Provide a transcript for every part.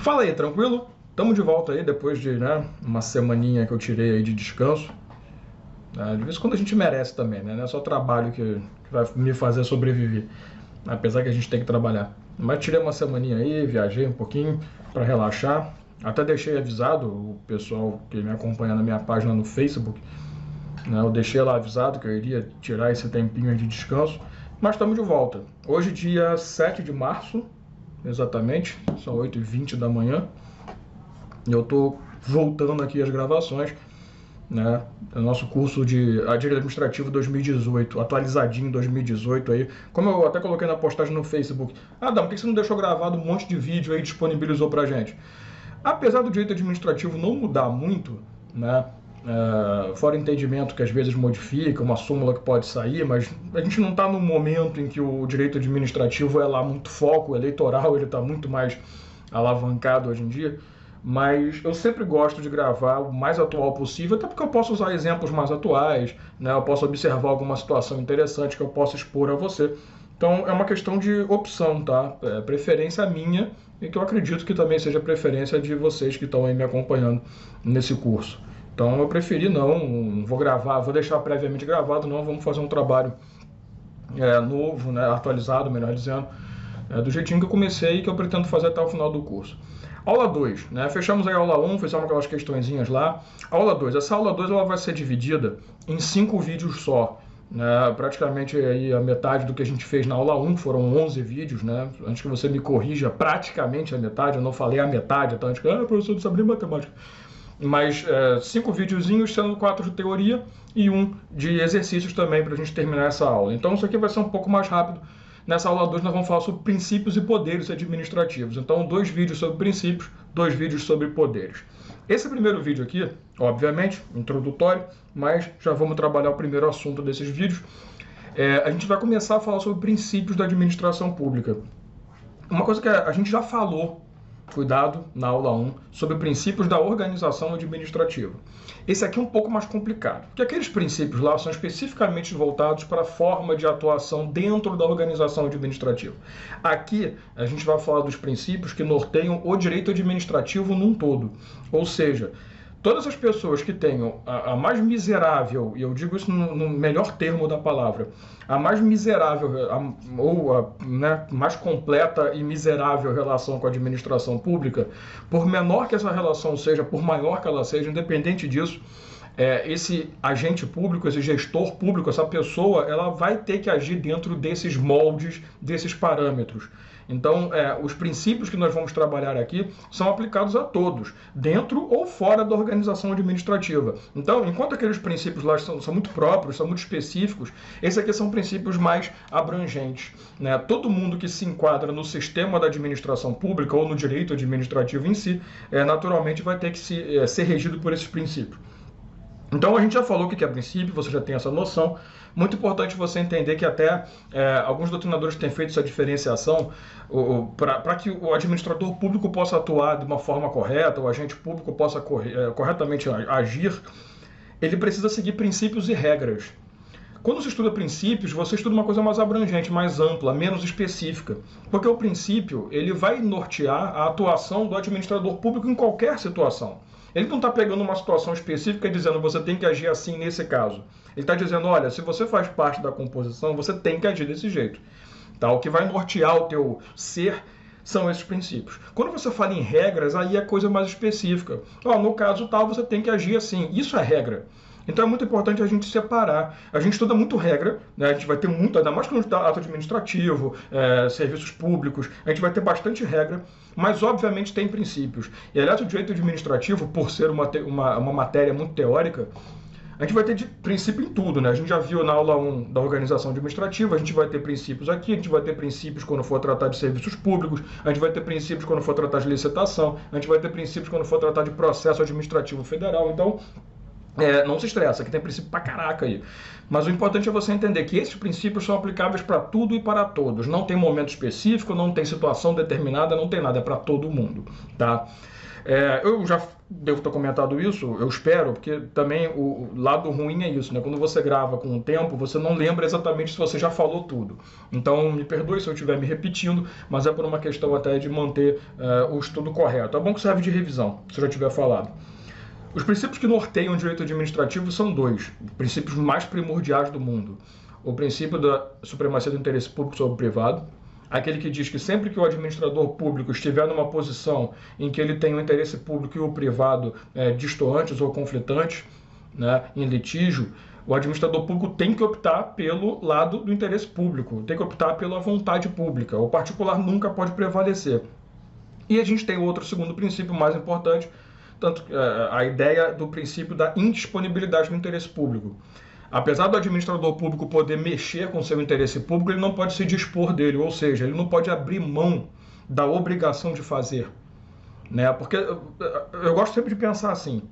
Fala aí, tranquilo? Estamos de volta aí depois de, uma semaninha que eu tirei aí de descanso. De vez em quando a gente merece também, né? Não é só trabalho que vai me fazer sobreviver, apesar que a gente tem que trabalhar. Mas tirei uma semaninha aí, viajei um pouquinho para relaxar. Até deixei avisado o pessoal que me acompanha na minha página no Facebook, né? Eu deixei lá avisado que eu iria tirar esse tempinho de descanso, mas estamos de volta. Hoje, dia 7 de março, exatamente, são 8h20 da manhã. Eu estou voltando aqui às gravações, né? O nosso curso de Direito Administrativo 2018, atualizadinho 2018 aí. Como eu até coloquei na postagem no Facebook. Adam, por que você não deixou gravado um monte de vídeo aí e disponibilizou pra gente? Apesar do direito administrativo não mudar muito, né? Fora entendimento que às vezes modifica, uma súmula que pode sair, mas a gente não está no momento em que o direito administrativo é lá muito foco, o eleitoral ele está muito mais alavancado hoje em dia. Mas eu sempre gosto de gravar o mais atual possível, até porque eu posso usar exemplos mais atuais, né? Eu posso observar alguma situação interessante que eu possa expor a você. Então é uma questão de opção, tá? É preferência minha e que eu acredito que também seja preferência de vocês que estão aí me acompanhando nesse curso. Então eu preferi não vou gravar, vou deixar previamente gravado, não, vamos fazer um trabalho novo, né? Atualizado, melhor dizendo, do jeitinho que eu comecei e que eu pretendo fazer até o final do curso. Aula 2, né? Fechamos aí a aula 1, fizemos aquelas questõezinhas lá. Aula 2, essa aula 2 ela vai ser dividida em 5 vídeos só, né? Praticamente aí a metade do que a gente fez na aula 1, foram 11 vídeos, né? Antes que você me corrija, praticamente a metade, eu não falei a metade, então antes que, professor, não sabe nem matemática. Mas 5 videozinhos, sendo 4 de teoria e 1 de exercícios também, para a gente terminar essa aula. Então isso aqui vai ser um pouco mais rápido. Nessa aula 2 nós vamos falar sobre princípios e poderes administrativos. Então 2 vídeos sobre princípios, 2 vídeos sobre poderes. Esse primeiro vídeo aqui, obviamente, introdutório, mas já vamos trabalhar o primeiro assunto desses vídeos. A gente vai começar a falar sobre princípios da administração pública. Uma coisa que a gente já falou, cuidado, na aula 1, sobre princípios da organização administrativa. Esse aqui é um pouco mais complicado, porque aqueles princípios lá são especificamente voltados para a forma de atuação dentro da organização administrativa. Aqui, a gente vai falar dos princípios que norteiam o direito administrativo num todo. Ou seja, todas as pessoas que tenham a mais miserável, e eu digo isso no melhor termo da palavra, a mais miserável mais completa e miserável relação com a administração pública, por menor que essa relação seja, por maior que ela seja, independente disso, esse agente público, esse gestor público, essa pessoa, ela vai ter que agir dentro desses moldes, desses parâmetros. Então, os princípios que nós vamos trabalhar aqui são aplicados a todos, dentro ou fora da organização administrativa. Então, enquanto aqueles princípios lá são muito próprios, são muito específicos, esses aqui são princípios mais abrangentes, né? Todo mundo que se enquadra no sistema da administração pública ou no direito administrativo em si, naturalmente vai ter que ser regido por esses princípios. Então, a gente já falou o que é princípio, você já tem essa noção. Muito importante você entender que até alguns doutrinadores têm feito essa diferenciação para que o administrador público possa atuar de uma forma correta, o agente público possa corretamente agir, ele precisa seguir princípios e regras. Quando você estuda princípios, você estuda uma coisa mais abrangente, mais ampla, menos específica. Porque o princípio ele vai nortear a atuação do administrador público em qualquer situação. Ele não está pegando uma situação específica e dizendo você tem que agir assim nesse caso. Ele está dizendo, olha, se você faz parte da composição, você tem que agir desse jeito. Tá? O que vai nortear o teu ser são esses princípios. Quando você fala em regras, aí é coisa mais específica. No caso tal, você tem que agir assim. Isso é regra. Então é muito importante a gente separar. A gente estuda muito regra, né? A gente vai ter muito, ainda mais quando a gente está ato administrativo, serviços públicos, a gente vai ter bastante regra, mas obviamente tem princípios. E aliás, o direito administrativo, por ser uma matéria muito teórica, a gente vai ter princípio em tudo, né? A gente já viu na aula 1 da organização administrativa, a gente vai ter princípios aqui, a gente vai ter princípios quando for tratar de serviços públicos, a gente vai ter princípios quando for tratar de licitação, a gente vai ter princípios quando for tratar de processo administrativo federal. Então, Não se estressa, que tem princípio pra caraca aí. Mas o importante é você entender que esses princípios são aplicáveis para tudo e para todos. Não tem momento específico, não tem situação determinada, não tem nada, é para todo mundo, tá? Eu já devo ter comentado isso, eu espero, porque também o lado ruim é isso, né? Quando você grava com o tempo, você não lembra exatamente se você já falou tudo. Então, me perdoe se eu estiver me repetindo, mas é por uma questão até de manter o estudo correto. É bom que serve de revisão, se eu já tiver falado. Os princípios que norteiam o direito administrativo são dois, princípios mais primordiais do mundo. O princípio da supremacia do interesse público sobre o privado, aquele que diz que sempre que o administrador público estiver numa posição em que ele tem o interesse público e o privado distantes ou conflitantes, né, em litígio, o administrador público tem que optar pelo lado do interesse público, tem que optar pela vontade pública. O particular nunca pode prevalecer. E a gente tem outro segundo princípio mais importante, tanto a ideia do princípio da indisponibilidade do interesse público. Apesar do administrador público poder mexer com seu interesse público, ele não pode se dispor dele, ou seja, ele não pode abrir mão da obrigação de fazer, né? Porque eu gosto sempre de pensar assim,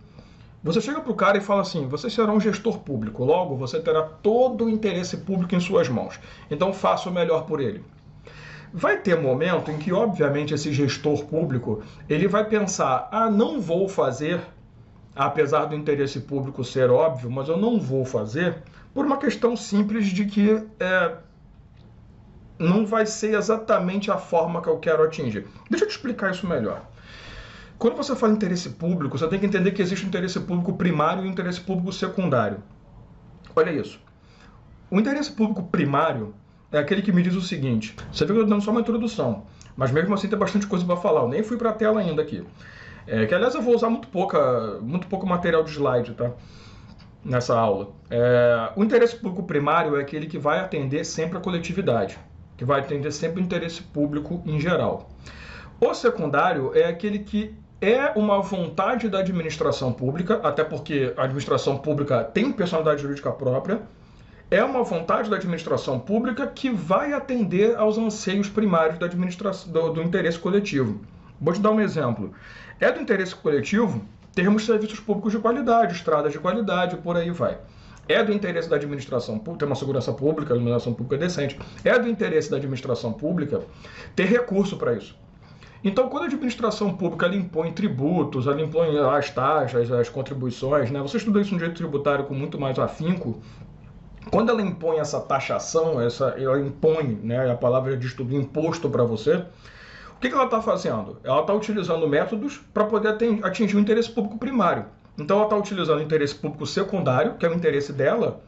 você chega para o cara e fala assim, você será um gestor público, logo você terá todo o interesse público em suas mãos, então faça o melhor por ele. Vai ter momento em que, obviamente, esse gestor público ele vai pensar, não vou fazer, apesar do interesse público ser óbvio, mas eu não vou fazer por uma questão simples de que não vai ser exatamente a forma que eu quero atingir. Deixa eu te explicar isso melhor. Quando você fala em interesse público, você tem que entender que existe um interesse público primário e um interesse público secundário. Olha isso. O interesse público primário é aquele que me diz o seguinte, você viu que eu estou dando só uma introdução, mas mesmo assim tem bastante coisa para falar, eu nem fui para a tela ainda aqui. Que aliás eu vou usar muito pouco material de slide, tá? Nessa aula. O interesse público primário é aquele que vai atender sempre a coletividade, que vai atender sempre o interesse público em geral. O secundário é aquele que é uma vontade da administração pública, até porque a administração pública tem personalidade jurídica própria, é uma vontade da administração pública que vai atender aos anseios primários da administração, do interesse coletivo. Vou te dar um exemplo. É do interesse coletivo termos serviços públicos de qualidade, estradas de qualidade, por aí vai. É do interesse da administração pública ter uma segurança pública, iluminação pública decente. É do interesse da administração pública ter recurso para isso. Então, quando a administração pública ela impõe tributos, ela impõe as taxas, as contribuições, né? Você estuda isso no direito tributário com muito mais afinco. Quando ela impõe essa taxação, ela impõe, né, a palavra diz tudo, imposto para você, o que ela está fazendo? Ela está utilizando métodos para poder atingir o interesse público primário. Então ela está utilizando o interesse público secundário, que é o interesse dela,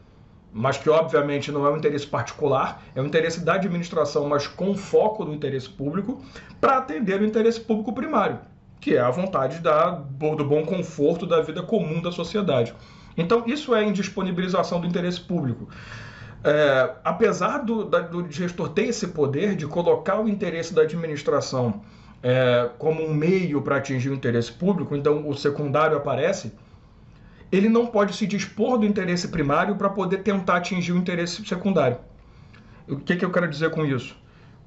mas que obviamente não é um interesse particular, é o interesse da administração, mas com foco no interesse público, para atender o interesse público primário, que é a vontade do bom conforto da vida comum da sociedade. Então, isso é indisponibilização do interesse público. Apesar do gestor ter esse poder de colocar o interesse da administração como um meio para atingir o interesse público, então o secundário aparece, ele não pode se dispor do interesse primário para poder tentar atingir o interesse secundário. O que eu quero dizer com isso?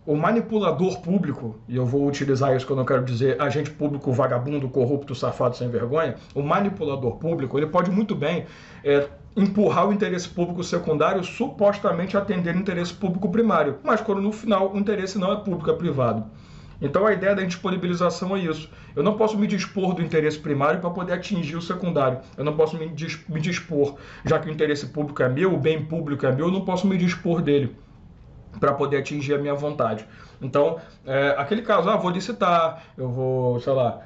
O manipulador público, e eu vou utilizar isso quando eu quero dizer agente público vagabundo, corrupto, safado, sem vergonha, o manipulador público, ele pode muito bem empurrar o interesse público secundário supostamente atender o interesse público primário, mas quando no final o interesse não é público, é privado. Então a ideia da indisponibilização é isso. Eu não posso me dispor do interesse primário para poder atingir o secundário. Eu não posso me dispor, já que o interesse público é meu, o bem público é meu, eu não posso me dispor dele para poder atingir a minha vontade. Então, aquele caso, vou licitar, eu vou, sei lá,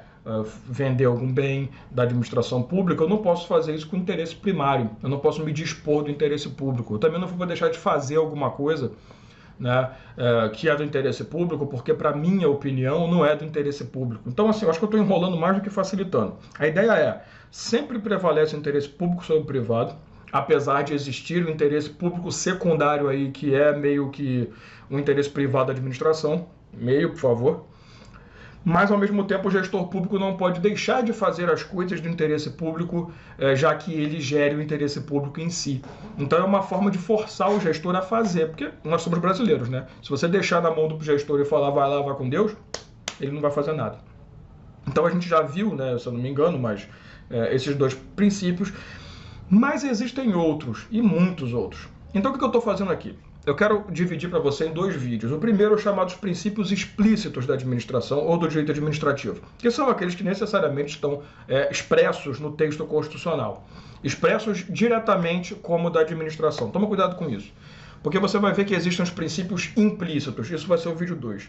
vender algum bem da administração pública, eu não posso fazer isso com interesse primário, eu não posso me dispor do interesse público. Eu também não vou deixar de fazer alguma coisa, né, que é do interesse público, porque, para minha opinião, não é do interesse público. Então, assim, eu acho que eu estou enrolando mais do que facilitando. A ideia é, sempre prevalece o interesse público sobre o privado, apesar de existir o interesse público secundário aí, que é meio que um interesse privado da administração, por favor. Mas, ao mesmo tempo, o gestor público não pode deixar de fazer as coisas do interesse público, já que ele gere o interesse público em si. Então, é uma forma de forçar o gestor a fazer, porque nós somos brasileiros, né? Se você deixar na mão do gestor e falar, vai lá, vai com Deus, ele não vai fazer nada. Então, a gente já viu, né, se eu não me engano, mas esses dois princípios. Mas existem outros, e muitos outros. Então o que eu estou fazendo aqui? Eu quero dividir para você em 2 vídeos. O primeiro é chamado os princípios explícitos da administração ou do direito administrativo, que são aqueles que necessariamente estão expressos no texto constitucional, expressos diretamente como da administração. Toma cuidado com isso, porque você vai ver que existem os princípios implícitos. Isso vai ser o vídeo 2.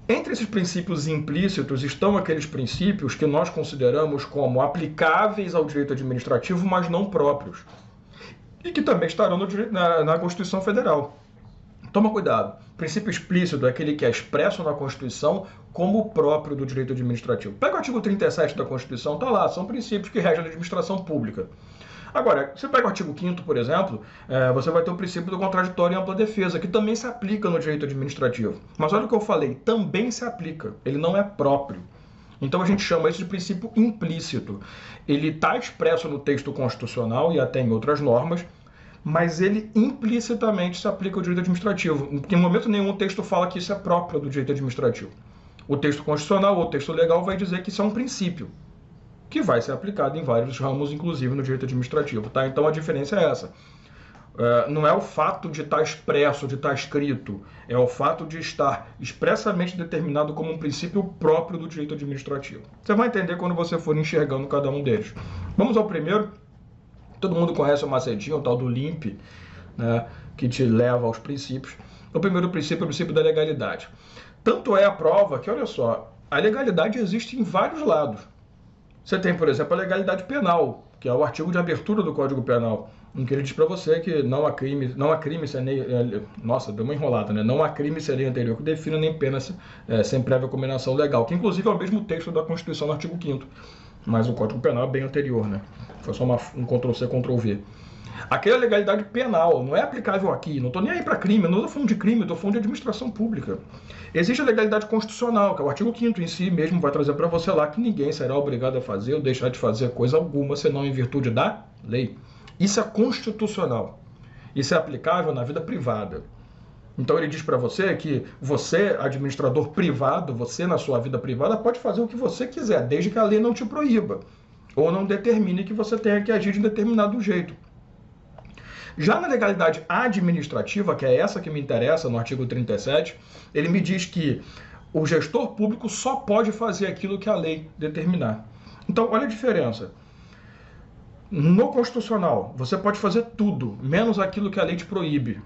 Entre esses princípios implícitos estão aqueles princípios que nós consideramos como aplicáveis ao direito administrativo, mas não próprios, e que também estarão na Constituição Federal. Toma cuidado. O princípio explícito é aquele que é expresso na Constituição como próprio do direito administrativo. Pega o artigo 37 da Constituição, está lá, são princípios que regem a administração pública. Agora, você pega o artigo 5º, por exemplo, você vai ter o princípio do contraditório e ampla defesa, que também se aplica no direito administrativo. Mas olha o que eu falei, também se aplica, ele não é próprio. Então a gente chama isso de princípio implícito. Ele está expresso no texto constitucional e até em outras normas, mas ele implicitamente se aplica ao direito administrativo. Em momento nenhum o texto fala que isso é próprio do direito administrativo. O texto constitucional ou o texto legal vai dizer que isso é um princípio, que vai ser aplicado em vários ramos, inclusive no direito administrativo. Tá? Então a diferença é essa. Não é o fato de estar expresso, de estar escrito, é o fato de estar expressamente determinado como um princípio próprio do direito administrativo. Você vai entender quando você for enxergando cada um deles. Vamos ao primeiro. Todo mundo conhece o macedinho, o tal do LIMP, né, que te leva aos princípios. O primeiro princípio é o princípio da legalidade. Tanto é a prova que, olha só, a legalidade existe em vários lados. Você tem, por exemplo, a legalidade penal, que é o artigo de abertura do Código Penal, em que ele diz para você que não há crime sem lei... Nossa, deu uma enrolada, né? Não há crime sem lei anterior que defina nem pena sem prévia combinação legal, que inclusive é o mesmo texto da Constituição no artigo 5º. Mas o Código Penal é bem anterior, né? Foi só um Ctrl-C, Ctrl-V. Aquela legalidade penal não é aplicável aqui. Não estou nem aí para crime, não estou falando de crime, estou falando de administração pública. Existe a legalidade constitucional, que é o artigo 5º em si mesmo vai trazer para você lá que ninguém será obrigado a fazer ou deixar de fazer coisa alguma, senão em virtude da lei. Isso é constitucional. Isso é aplicável na vida privada. Então ele diz para você que você, administrador privado, você na sua vida privada pode fazer o que você quiser, desde que a lei não te proíba ou não determine que você tenha que agir de determinado jeito. Já na legalidade administrativa, que é essa que me interessa, no artigo 37, ele me diz que o gestor público só pode fazer aquilo que a lei determinar. Então, olha a diferença. No constitucional, você pode fazer tudo, menos aquilo que a lei te proíbe.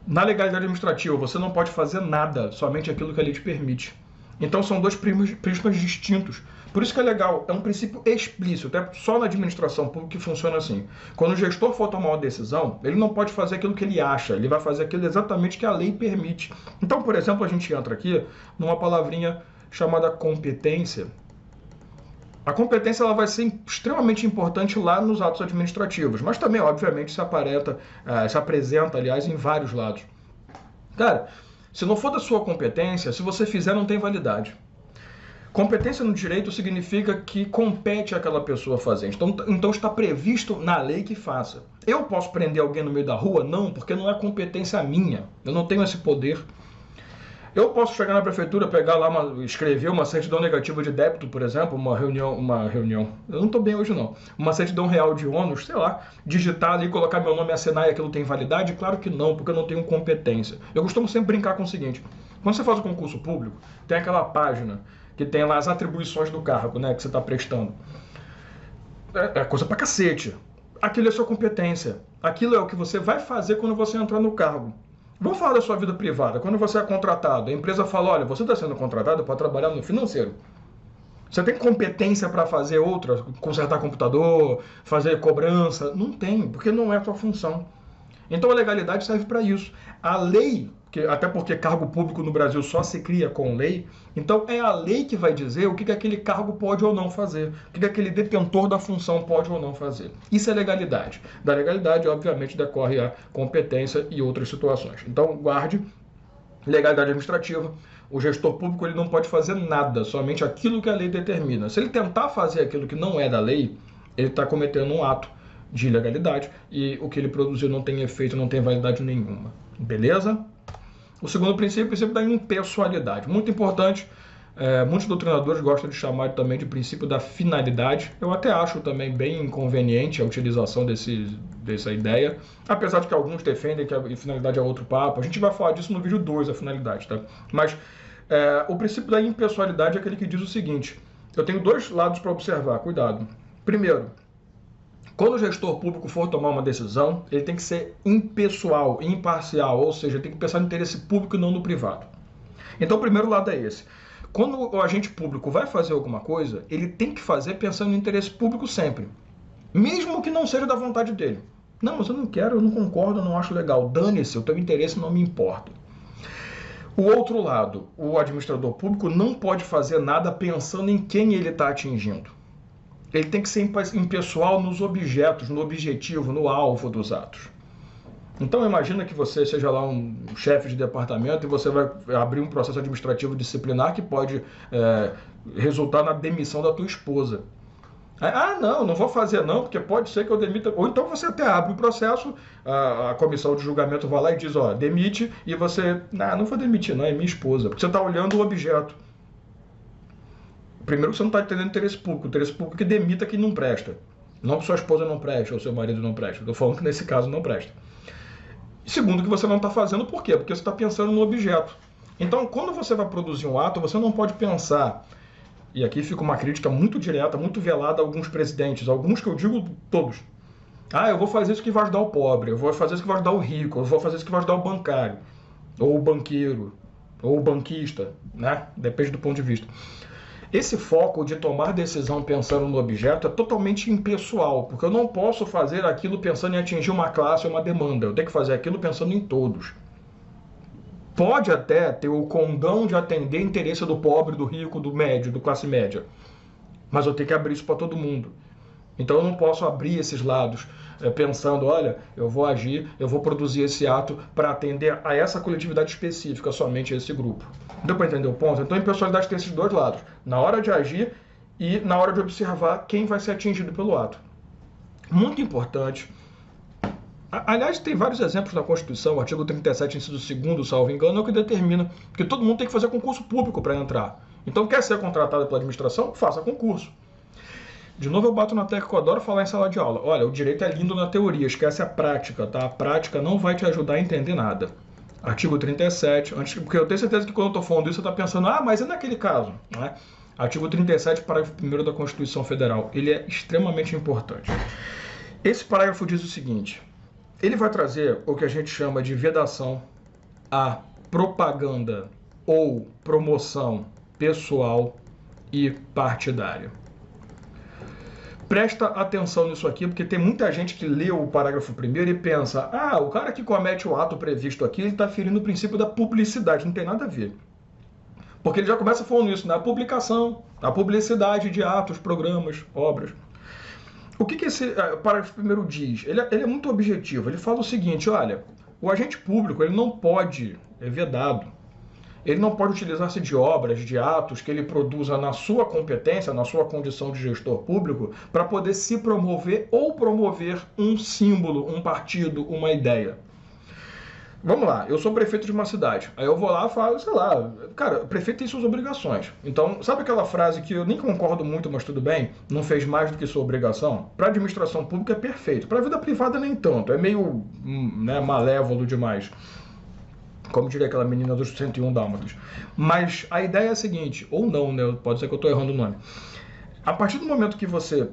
Na legalidade administrativa, você não pode fazer nada, somente aquilo que a lei te permite. Então são dois prismas distintos. Por isso que é legal, é um princípio explícito, é só na administração pública que funciona assim. Quando o gestor for tomar uma decisão, ele não pode fazer aquilo que ele acha, ele vai fazer aquilo exatamente que a lei permite. Então, por exemplo, a gente entra aqui numa palavrinha chamada competência. A competência ela vai ser extremamente importante lá nos atos administrativos, mas também, obviamente, se apresenta, aliás, em vários lados. Cara, se não for da sua competência, se você fizer, não tem validade. Competência no direito significa que compete àquela pessoa fazer. Então está previsto na lei que faça. Eu posso prender alguém no meio da rua? Não, porque não é competência minha. Eu não tenho esse poder. Eu posso chegar na prefeitura, pegar lá, escrever uma certidão negativa de débito, por exemplo, uma reunião. Eu não estou bem hoje não. Uma certidão real de ônus, sei lá, digitar ali, colocar meu nome e assinar e aquilo tem validade? Claro que não, porque eu não tenho competência. Eu costumo sempre brincar com o seguinte: quando você faz o concurso público, tem aquela página que tem lá as atribuições do cargo, né, que você está prestando. É coisa pra cacete. Aquilo é sua competência. Aquilo é o que você vai fazer quando você entrar no cargo. Vamos falar da sua vida privada. Quando você é contratado, a empresa fala: olha, você está sendo contratado para trabalhar no financeiro. Você tem competência para fazer outra, consertar computador, fazer cobrança? Não tem, porque não é a sua função. Então a legalidade serve para isso. A lei, até porque cargo público no Brasil só se cria com lei, então é a lei que vai dizer o que aquele cargo pode ou não fazer, o que aquele detentor da função pode ou não fazer. Isso é legalidade. Da legalidade, obviamente, decorre a competência e outras situações. Então, guarde: legalidade administrativa. O gestor público ele não pode fazer nada, somente aquilo que a lei determina. Se ele tentar fazer aquilo que não é da lei, ele está cometendo um ato de ilegalidade e o que ele produziu não tem efeito, não tem validade nenhuma. Beleza? O segundo princípio é o princípio da impessoalidade. Muito importante, Muitos doutrinadores gostam de chamar também de princípio da finalidade. Eu até acho também bem inconveniente a utilização dessa ideia, apesar de que alguns defendem que a finalidade é outro papo. A gente vai falar disso no vídeo 2, a finalidade, tá? Mas o princípio da impessoalidade é aquele que diz o seguinte: eu tenho dois lados para observar, cuidado. Primeiro, quando o gestor público for tomar uma decisão, ele tem que ser impessoal, imparcial, ou seja, ele tem que pensar no interesse público e não no privado. Então, o primeiro lado é esse. Quando o agente público vai fazer alguma coisa, ele tem que fazer pensando no interesse público sempre, mesmo que não seja da vontade dele. Não, mas eu não quero, eu não concordo, eu não acho legal. Dane-se, o teu interesse não me importa. O outro lado, o administrador público não pode fazer nada pensando em quem ele está atingindo. Ele tem que ser impessoal nos objetos, no objetivo, no alvo dos atos. Então imagina que você seja lá um chefe de departamento e você vai abrir um processo administrativo disciplinar que pode resultar na demissão da tua esposa. Não vou fazer não, porque pode ser que eu demita. Ou então você até abre o processo, a comissão de julgamento vai lá e diz, ó, demite, e você, não vou demitir não, é minha esposa, porque você está olhando o objeto. Primeiro que você não está entendendo o interesse público que demita quem não presta. Não que sua esposa não preste ou seu marido não preste, estou falando que nesse caso não presta. Segundo, que você não está fazendo, por quê? Porque você está pensando no objeto. Então, quando você vai produzir um ato, você não pode pensar, e aqui fica uma crítica muito direta, muito velada a alguns presidentes, alguns que eu digo todos. Eu vou fazer isso que vai ajudar o pobre, eu vou fazer isso que vai ajudar o rico, eu vou fazer isso que vai ajudar o bancário, ou o banqueiro, ou o banquista, né? Depende do ponto de vista. Esse foco de tomar decisão pensando no objeto é totalmente impessoal, porque eu não posso fazer aquilo pensando em atingir uma classe ou uma demanda. Eu tenho que fazer aquilo pensando em todos. Pode até ter o condão de atender interesse do pobre, do rico, do médio, do classe média, mas eu tenho que abrir isso para todo mundo. Então eu não posso abrir esses lados pensando, olha, eu vou agir, eu vou produzir esse ato para atender a essa coletividade específica, somente esse grupo. Deu para entender o ponto? Então a impessoalidade tem esses dois lados, na hora de agir e na hora de observar quem vai ser atingido pelo ato. Muito importante. Aliás, tem vários exemplos na Constituição, o artigo 37, inciso 2º, salvo engano, é o que determina que todo mundo tem que fazer concurso público para entrar. Então, quer ser contratado pela administração? Faça concurso. De novo, eu bato na tecla que eu adoro falar em sala de aula. Olha, o direito é lindo na teoria, esquece a prática, tá? A prática não vai te ajudar a entender nada. Artigo 37, porque eu tenho certeza que quando eu estou falando isso, você está pensando, mas é naquele caso, né? Artigo 37, parágrafo 1º da Constituição Federal. Ele é extremamente importante. Esse parágrafo diz o seguinte: ele vai trazer o que a gente chama de vedação à propaganda ou promoção pessoal e partidária. Presta atenção nisso aqui, porque tem muita gente que lê o parágrafo 1º e pensa, o cara que comete o ato previsto aqui, ele está ferindo o princípio da publicidade. Não tem nada a ver. Porque ele já começa falando isso, na publicação, a publicidade de atos, programas, obras. O que esse parágrafo 1º diz? Ele é muito objetivo. Ele fala o seguinte, olha, o agente público ele não pode, é vedado, ele não pode utilizar-se de obras, de atos que ele produza na sua competência, na sua condição de gestor público, para poder se promover ou promover um símbolo, um partido, uma ideia. Vamos lá, eu sou prefeito de uma cidade, aí eu vou lá e falo, sei lá, cara, o prefeito tem suas obrigações. Então, sabe aquela frase que eu nem concordo muito, mas tudo bem, não fez mais do que sua obrigação? Para a administração pública é perfeito, para a vida privada nem tanto, é meio malévolo demais. Como diria aquela menina dos 101 Dálmatas. Mas a ideia é a seguinte, ou não, né? Pode ser que eu estou errando o nome. A partir do momento que você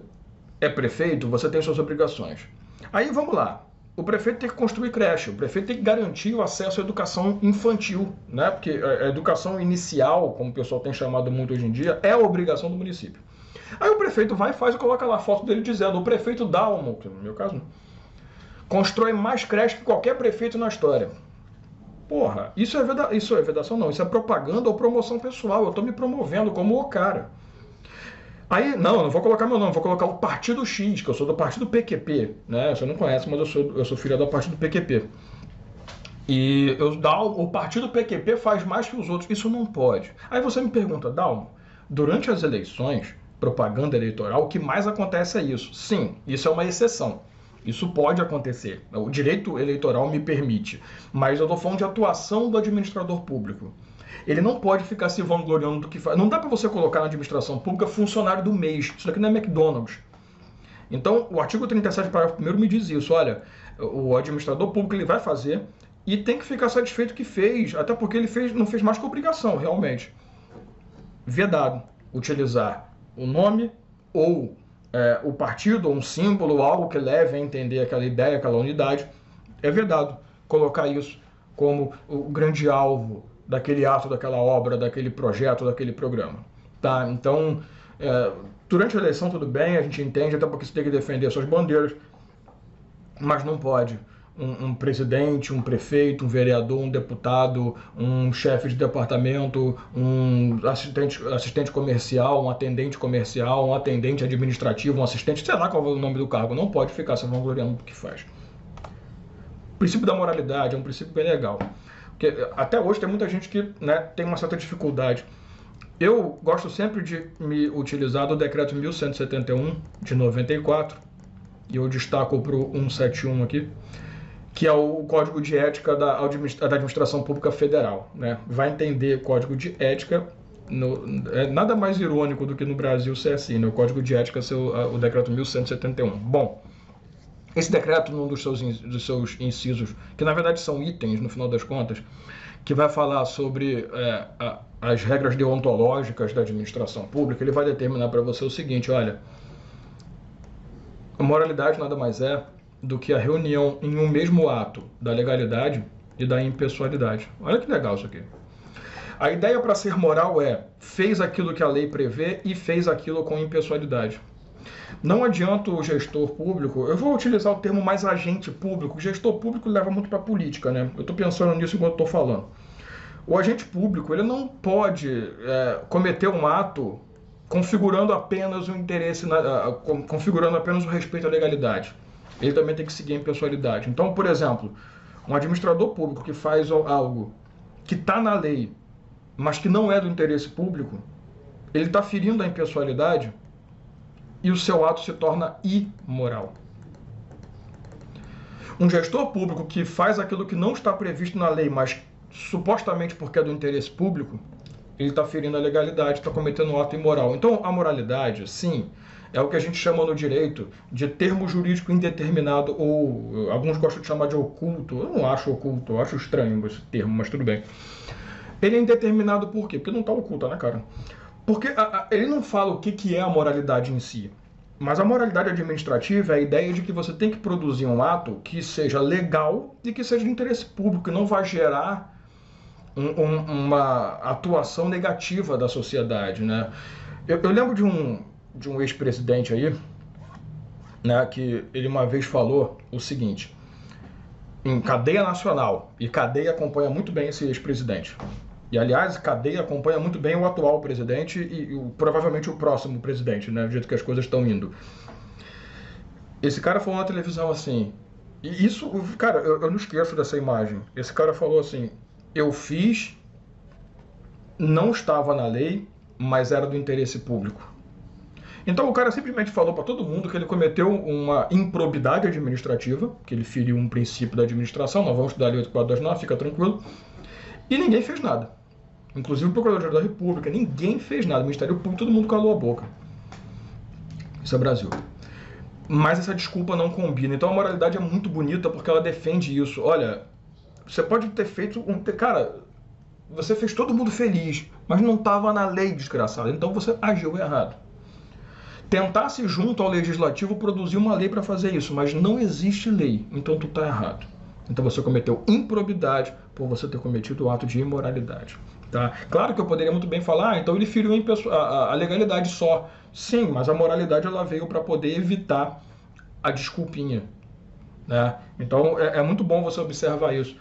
é prefeito, você tem suas obrigações. Aí vamos lá. O prefeito tem que construir creche, o prefeito tem que garantir o acesso à educação infantil, né? Porque a educação inicial, como o pessoal tem chamado muito hoje em dia, é a obrigação do município. Aí o prefeito vai e faz e coloca lá a foto dele dizendo, o prefeito Dalmo, que no meu caso não, constrói mais creche que qualquer prefeito na história. Porra, isso é vedação não, isso é propaganda ou promoção pessoal, eu estou me promovendo como o cara. Aí, não vou colocar meu nome, vou colocar o Partido X, que eu sou do Partido PQP, né? Você não conhece, mas eu sou filho do Partido PQP. E o Partido PQP faz mais que os outros, isso não pode. Aí você me pergunta, Dalmo, durante as eleições, propaganda eleitoral, o que mais acontece é isso. Sim, isso é uma exceção. Isso pode acontecer. O direito eleitoral me permite. Mas eu estou falando de atuação do administrador público. Ele não pode ficar se vangloriando do que faz. Não dá para você colocar na administração pública funcionário do mês. Isso daqui não é McDonald's. Então, o artigo 37, parágrafo 1º me diz isso. Olha, o administrador público ele vai fazer e tem que ficar satisfeito que fez, até porque ele não fez mais que obrigação, realmente. Vedado utilizar o nome ou o partido, ou um símbolo, ou algo que leve a entender aquela ideia, aquela unidade. É vedado colocar isso como o grande alvo daquele ato, daquela obra, daquele projeto, daquele programa. Tá? Então, durante a eleição tudo bem, a gente entende, até porque você tem que defender suas bandeiras, mas não pode um presidente, um prefeito, um vereador, um deputado, um chefe de departamento, um assistente comercial, um atendente administrativo, um assistente, sei lá qual é o nome do cargo, não pode ficar se vangloriando do que faz. O princípio da moralidade é um princípio bem legal, porque até hoje tem muita gente que, né, tem uma certa dificuldade. Eu gosto sempre de me utilizar do decreto 1171 de 94, e eu destaco para o 171 aqui, que é o Código de Ética da Administração Pública Federal. Né? Vai entender Código de Ética, é nada mais irônico do que no Brasil ser assim, né? O Código de Ética ser o decreto 1171. Bom, esse decreto, num dos seus incisos, que na verdade são itens, no final das contas, que vai falar sobre as regras deontológicas da administração pública, ele vai determinar para você o seguinte: olha, a moralidade nada mais é do que a reunião em um mesmo ato da legalidade e da impessoalidade. Olha que legal isso aqui. A ideia para ser moral fez aquilo que a lei prevê e fez aquilo com impessoalidade. Não adianta o gestor público, eu vou utilizar o termo mais agente público, o gestor público leva muito para a política, né? Eu estou pensando nisso enquanto estou falando. O agente público, ele não pode cometer um ato configurando apenas o interesse, configurando apenas o respeito à legalidade. Ele também tem que seguir a impessoalidade. Então, por exemplo, um administrador público que faz algo que está na lei, mas que não é do interesse público, ele está ferindo a impessoalidade e o seu ato se torna imoral. Um gestor público que faz aquilo que não está previsto na lei, mas supostamente porque é do interesse público, ele está ferindo a legalidade, está cometendo um ato imoral. Então, a moralidade, sim, é o que a gente chama no direito de termo jurídico indeterminado, ou alguns gostam de chamar de oculto. Eu não acho oculto, eu acho estranho esse termo, mas tudo bem. Ele é indeterminado por quê? Porque não está oculto, né, cara? Porque ele não fala o que é a moralidade em si. Mas a moralidade administrativa é a ideia de que você tem que produzir um ato que seja legal e que seja de interesse público, que não vai gerar uma atuação negativa da sociedade, né? Eu lembro de um ex-presidente aí, né, que ele uma vez falou o seguinte: em cadeia nacional, e cadeia acompanha muito bem esse ex-presidente, e aliás, cadeia acompanha muito bem o atual presidente e provavelmente o próximo presidente, né, do jeito que as coisas estão indo. Esse cara falou na televisão assim, e isso, cara, eu não esqueço dessa imagem. Esse cara falou assim: eu fiz, não estava na lei, mas era do interesse público. Então o cara simplesmente falou para todo mundo que ele cometeu uma improbidade administrativa, que ele feriu um princípio da administração, nós vamos estudar ali 842, não, fica tranquilo, e ninguém fez nada. Inclusive o Procurador-Geral da República, ninguém fez nada, o Ministério Público, todo mundo calou a boca. Isso é Brasil. Mas essa desculpa não combina. Então a moralidade é muito bonita porque ela defende isso. Olha, você pode ter feito cara, você fez todo mundo feliz, mas não estava na lei, desgraçado. Então você agiu errado. Tentasse junto ao legislativo produzir uma lei para fazer isso, mas não existe lei, então tu está errado. Então você cometeu improbidade por você ter cometido o ato de imoralidade. Tá? Claro que eu poderia muito bem falar, então ele feriu a legalidade só. Sim, mas a moralidade ela veio para poder evitar a desculpinha. Né? Então é muito bom você observar isso.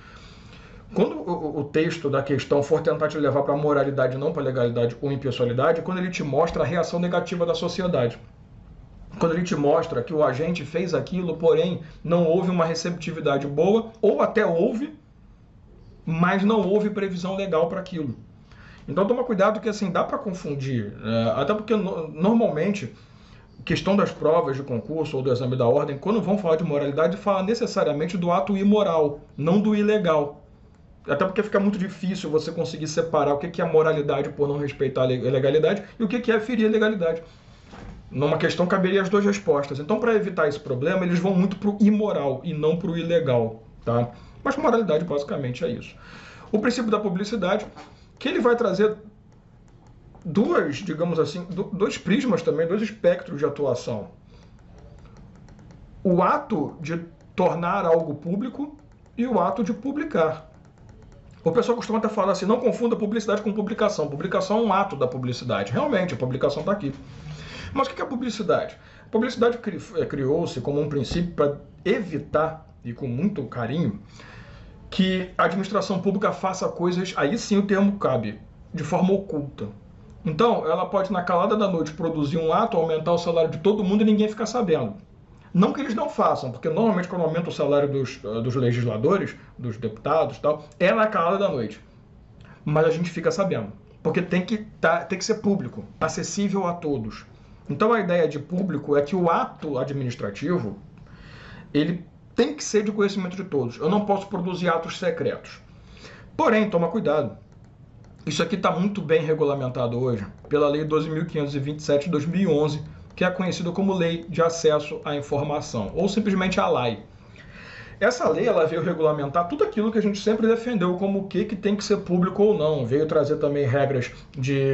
Quando o texto da questão for tentar te levar para a moralidade, não para a legalidade ou impessoalidade, quando ele te mostra a reação negativa da sociedade. Quando ele te mostra que o agente fez aquilo, porém não houve uma receptividade boa, ou até houve, mas não houve previsão legal para aquilo. Então toma cuidado que assim dá para confundir, até porque normalmente questão das provas de concurso ou do exame da ordem, quando vão falar de moralidade, fala necessariamente do ato imoral, não do ilegal. Até porque fica muito difícil você conseguir separar o que é moralidade por não respeitar a legalidade e o que é ferir a legalidade. Numa questão caberia as duas respostas. Então, para evitar esse problema, eles vão muito para o imoral e não para o ilegal, tá? Mas moralidade basicamente é isso. O princípio da publicidade, que ele vai trazer duas, digamos assim, dois prismas também, dois espectros de atuação. O ato de tornar algo público e o ato de publicar. O pessoal costuma até falar assim, não confunda publicidade com publicação. Publicação é um ato da publicidade. Realmente, a publicação está aqui. Mas o que é publicidade? A publicidade criou-se como um princípio para evitar, e com muito carinho, que a administração pública faça coisas, aí sim o termo cabe, de forma oculta. Então, ela pode, na calada da noite, produzir um ato, aumentar o salário de todo mundo e ninguém ficar sabendo. Não que eles não façam, porque normalmente quando aumenta o salário dos legisladores, dos deputados e tal, é na calada da noite. Mas a gente fica sabendo, porque tem que ser público, acessível a todos. Então a ideia de público é que o ato administrativo, ele tem que ser de conhecimento de todos. Eu não posso produzir atos secretos. Porém, toma cuidado. Isso aqui está muito bem regulamentado hoje pela Lei 12.527 de 2011, que é conhecida como Lei de Acesso à Informação, ou simplesmente a LAI. Essa lei ela veio regulamentar tudo aquilo que a gente sempre defendeu como o que tem que ser público ou não. Veio trazer também regras de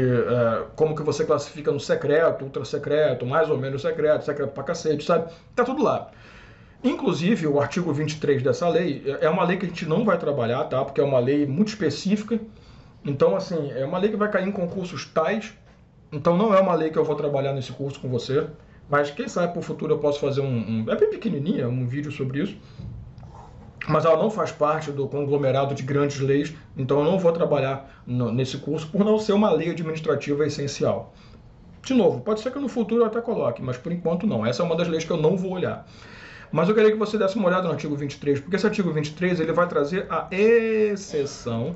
como que você classifica no secreto, ultra secreto, mais ou menos secreto, secreto pra cacete, sabe? Tá tudo lá. Inclusive, o artigo 23 dessa lei é uma lei que a gente não vai trabalhar, tá? Porque é uma lei muito específica. Então, assim, é uma lei que vai cair em concursos tais. Então, não é uma lei que eu vou trabalhar nesse curso com você. Mas, quem sabe, para o futuro eu posso fazer é bem pequenininha, um vídeo sobre isso. Mas ela não faz parte do conglomerado de grandes leis. Então, eu não vou trabalhar nesse curso por não ser uma lei administrativa essencial. De novo, pode ser que no futuro eu até coloque, mas por enquanto não. Essa é uma das leis que eu não vou olhar. Mas eu queria que você desse uma olhada no artigo 23, porque esse artigo 23 ele vai trazer a exceção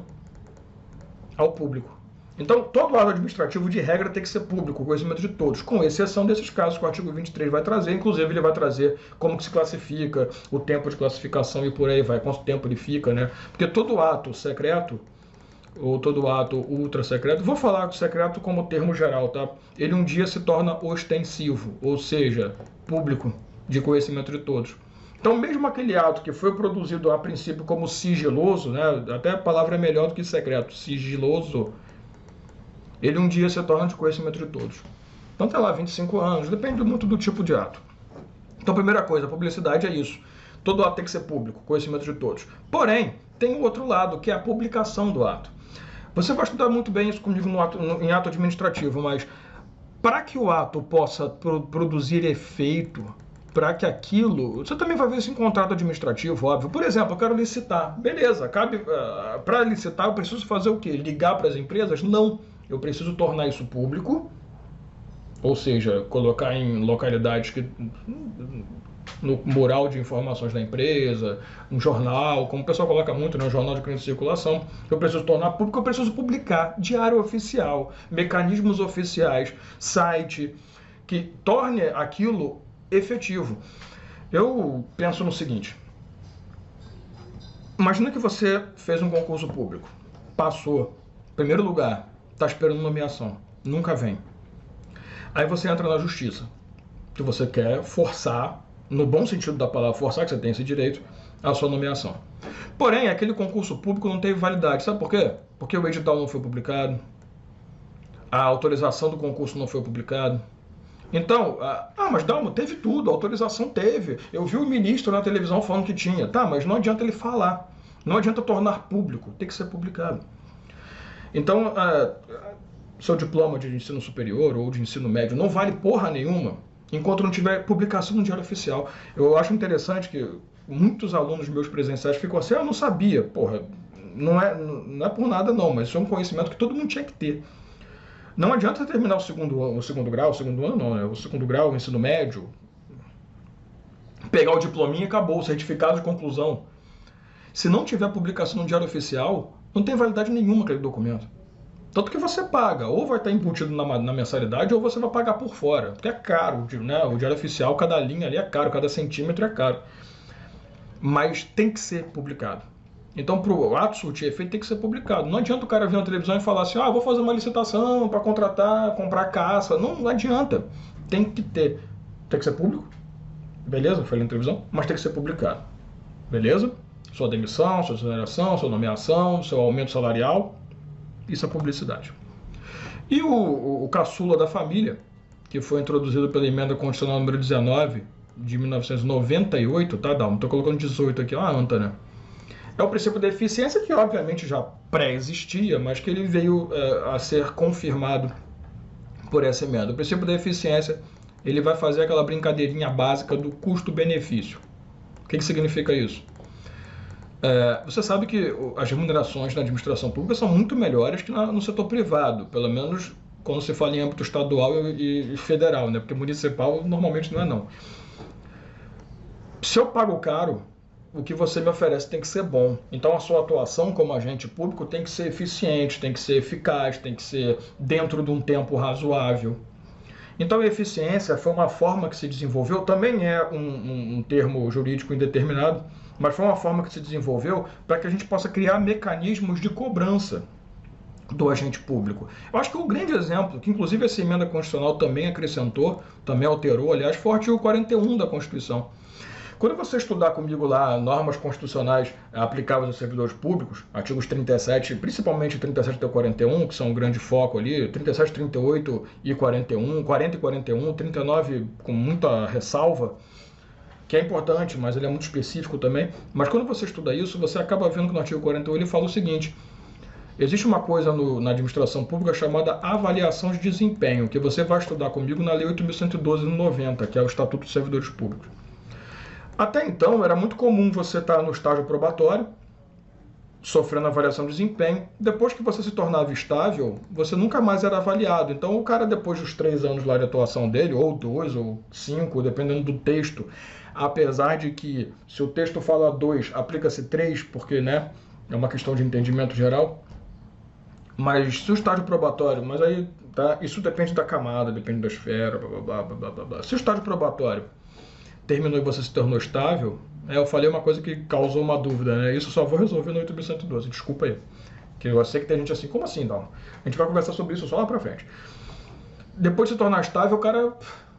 ao público. Então, todo ato administrativo, de regra, tem que ser público, conhecimento de todos, com exceção desses casos que o artigo 23 vai trazer. Inclusive, ele vai trazer como que se classifica, o tempo de classificação e por aí vai, quanto tempo ele fica, né? Porque todo ato secreto, ou todo ato ultra secreto, vou falar do secreto como termo geral, tá? Ele um dia se torna ostensivo, ou seja, público, de conhecimento de todos. Então, mesmo aquele ato que foi produzido a princípio como sigiloso, né? Até a palavra é melhor do que secreto, sigiloso, ele um dia se torna de conhecimento de todos. Então, tá lá, 25 anos, depende muito do tipo de ato. Então, primeira coisa, a publicidade é isso. Todo ato tem que ser público, conhecimento de todos. Porém, tem o outro lado, que é a publicação do ato. Você vai estudar muito bem isso comigo em ato administrativo, mas para que o ato possa produzir efeito, para que aquilo... Você também vai ver isso em contrato administrativo, óbvio. Por exemplo, eu quero licitar. Beleza, para licitar eu preciso fazer o quê? Ligar para as empresas? Não. Eu preciso tornar isso público, ou seja, colocar em localidades que... no mural de informações da empresa, um jornal, como o pessoal coloca muito, né, um jornal de grande circulação. Eu preciso tornar público, eu preciso publicar, diário oficial, mecanismos oficiais, site, que torne aquilo efetivo. Eu penso no seguinte, imagina que você fez um concurso público, passou, primeiro lugar, está esperando nomeação, nunca vem. Aí você entra na justiça, que você quer forçar, no bom sentido da palavra, forçar, que você tem esse direito, a sua nomeação. Porém, aquele concurso público não teve validade. Sabe por quê? Porque o edital não foi publicado, a autorização do concurso não foi publicada. Então, mas Dalmo, teve tudo, a autorização teve. Eu vi o ministro na televisão falando que tinha. Tá, mas não adianta ele falar. Não adianta tornar público, tem que ser publicado. Então, seu diploma de ensino superior ou de ensino médio não vale porra nenhuma enquanto não tiver publicação no Diário Oficial. Eu acho interessante que muitos alunos meus presenciais ficam assim, eu não sabia. Porra, não é por nada não, mas isso é um conhecimento que todo mundo tinha que ter. Não adianta terminar o segundo grau, o segundo ano não, né? O segundo grau, o ensino médio, pegar o diplominha e acabou, o certificado de conclusão. Se não tiver publicação no Diário Oficial, não tem validade nenhuma aquele documento. Tanto que você paga, ou vai estar embutido na mensalidade, ou você vai pagar por fora, porque é caro, né? O Diário Oficial, cada linha ali é caro, cada centímetro é caro. Mas tem que ser publicado. Então, para o ato surtir efeito, tem que ser publicado. Não adianta o cara vir na televisão e falar assim, ah, vou fazer uma licitação para contratar, comprar caça. Não adianta. Tem que ser público, beleza? Falei na televisão, mas tem que ser publicado, beleza? Sua demissão, sua exoneração, sua nomeação, seu aumento salarial, isso é publicidade. E o caçula da família, que foi introduzido pela emenda constitucional número 19 de 1998, tá, Dalma? Estou colocando 18 aqui, anta, né? É o princípio da eficiência, que obviamente já pré-existia, mas que ele veio a ser confirmado por essa emenda. O princípio da eficiência, ele vai fazer aquela brincadeirinha básica do custo-benefício. O que significa isso? Você sabe que as remunerações na administração pública são muito melhores que no setor privado, pelo menos quando se fala em âmbito estadual e federal, né? Porque municipal normalmente não é não. Se eu pago caro, o que você me oferece tem que ser bom. Então a sua atuação como agente público tem que ser eficiente, tem que ser eficaz, tem que ser dentro de um tempo razoável. Então a eficiência foi uma forma que se desenvolveu, também é um termo jurídico indeterminado, mas foi uma forma que se desenvolveu para que a gente possa criar mecanismos de cobrança do agente público. Eu acho que um grande exemplo, que inclusive essa emenda constitucional também acrescentou, também alterou, aliás, foi o artigo 41 da Constituição. Quando você estudar comigo lá normas constitucionais aplicáveis aos servidores públicos, artigos 37, principalmente 37 até 41, que são um grande foco ali, 37, 38 e 41, 40 e 41, 39 com muita ressalva, que é importante, mas ele é muito específico também. Mas quando você estuda isso, você acaba vendo que no artigo 41 ele fala o seguinte: existe uma coisa na administração pública chamada avaliação de desempenho, que você vai estudar comigo na Lei 8.112 no 90, que é o Estatuto dos Servidores Públicos. Até então, era muito comum você estar no estágio probatório, sofrendo avaliação de desempenho. Depois que você se tornava estável, você nunca mais era avaliado. Então, o cara, depois dos 3 anos lá de atuação dele, ou 2, ou 5, dependendo do texto, apesar de que, se o texto fala 2, aplica-se 3, porque, né, é uma questão de entendimento geral. Mas se o estágio probatório, mas aí, tá, isso depende da camada, depende da esfera, blá, blá, blá, blá, blá. Se o estágio probatório terminou e você se tornou estável, eu falei uma coisa que causou uma dúvida, né? Isso só vou resolver no 8.112, desculpa aí. Que eu sei que tem gente assim, como assim, Dom? A gente vai conversar sobre isso só lá pra frente. Depois de se tornar estável, o cara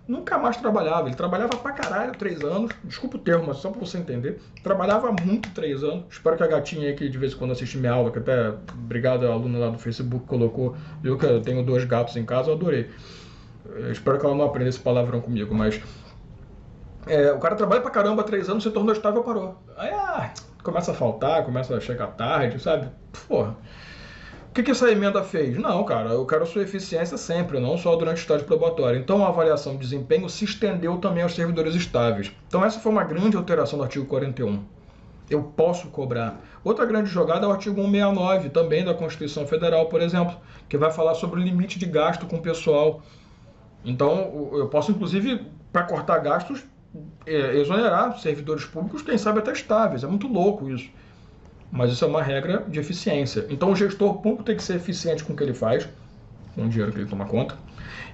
nunca mais trabalhava. Ele trabalhava pra caralho 3 anos, desculpa o termo, mas só pra você entender. Trabalhava muito 3 anos. Espero que a gatinha aí que de vez em quando assiste minha aula, que até, obrigado a aluna lá do Facebook colocou, viu que eu tenho 2 gatos em casa, eu adorei. Eu espero que ela não aprenda esse palavrão comigo, mas... o cara trabalha pra caramba 3 anos, se tornou estável, parou. Aí começa a faltar, começa a chegar tarde, sabe? Porra. O que essa emenda fez? Não, cara, eu quero sua eficiência sempre, não só durante o estágio probatório. Então a avaliação de desempenho se estendeu também aos servidores estáveis. Então essa foi uma grande alteração do artigo 41. Eu posso cobrar. Outra grande jogada é o artigo 169, também da Constituição Federal, por exemplo, que vai falar sobre o limite de gasto com o pessoal. Então eu posso, inclusive, para cortar gastos, exonerar servidores públicos, quem sabe até estáveis. É muito louco isso. Mas isso é uma regra de eficiência. Então o gestor público tem que ser eficiente com o que ele faz, com o dinheiro que ele toma conta.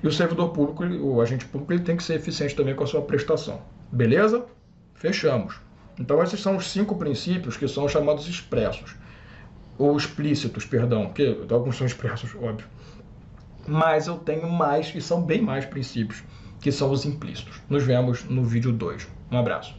E o servidor público, o agente público, ele tem que ser eficiente também com a sua prestação. Beleza? Fechamos. Então esses são os 5 princípios que são chamados expressos. Ou explícitos, perdão, porque alguns são expressos, óbvio. Mas eu tenho mais, e são bem mais princípios, que são os implícitos. Nos vemos no vídeo 2. Um abraço.